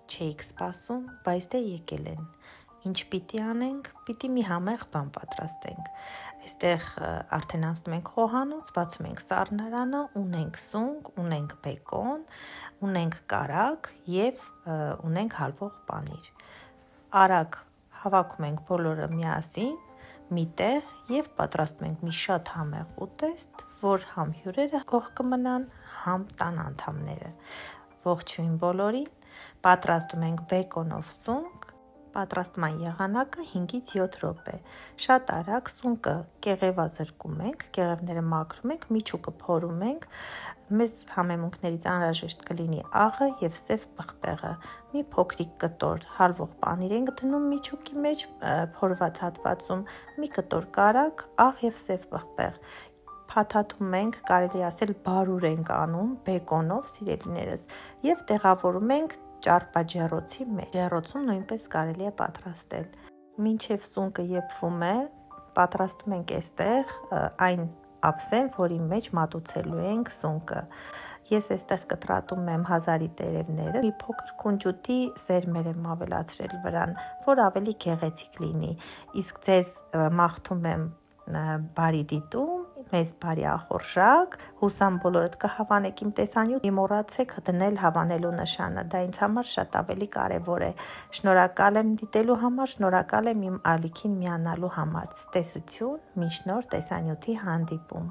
Չէիք սպասում, բայց դե եկել են։ Ինչ պիտի անենք, պիտի մի համեղ բան պատրաստենք։ Այստեղ արդեն անցնում ենք խոհանոց, բացում ենք սառնարանը, ունենք սունկ, ունենք բեկոն, ունենք կարագ եւ ունենք հալվող պանիր։ Արագ հավաքում ենք բոլորը միասին միտեղ եւ պատրաստում ենք մի շատ համեղ ուտեստ, որ համ հյուրերը գոհ կմնան, համ տան անդամները։ Ողջույն բոլորին, պատրաստում ենք բեկոնով սունկ, պատրաստման եղանակը 5-ից 7 րոպե։ Շատ արագ սունկը կեղևա զրկում ենք, կեղևները մաքրում ենք, միջուկը փորում ենք, մեզ համեմունքներից անհրաժեշտ կլինի աղը եւ սև պղպեղը։ Մի փոքրիկ կտոր հալվող պանիր ենք դնում միջուկի մեջ, փորված հատվածում, մի կտոր կարագ, աղ եւ սև պղպեղ։ Փաթաթում ենք, կարելի ասել բարուր ենք անում բեկոնով, սիրելիներս, եւ տեղավորում ենք ճարպաջեռոցի մեջ։ Ջեռոցում նույնպես կարելի է պատրաստել։ Մինչև սունկը եփվում է, պատրաստում ենք այստեղ այն ափսեն, որի մեջ մատուցելու ենք սունկը։ Ես այստեղ կտրատում եմ հազարի տերևները, մի փոքր քունջուտի սերմեր եմ ավելացրել վրան, որ ավելի գեղեցիկ լինի։ Իսկ ձեզ մաղթում եմ բարի դիտում, մեզ բարի ախորժակ, հուսամ բոլորդ կհավանեք իմ տեսանյութ, մոռացեք դնել հավանելու նշանը, դա ինձ համար շատ ավելի կարևոր է։ Շնորհակալ եմ դիտելու համար, շնորհակալ եմ իմ ալիքին միանալու համար։ Տեսություն, մինչ նոր տեսանյութի հանդիպում։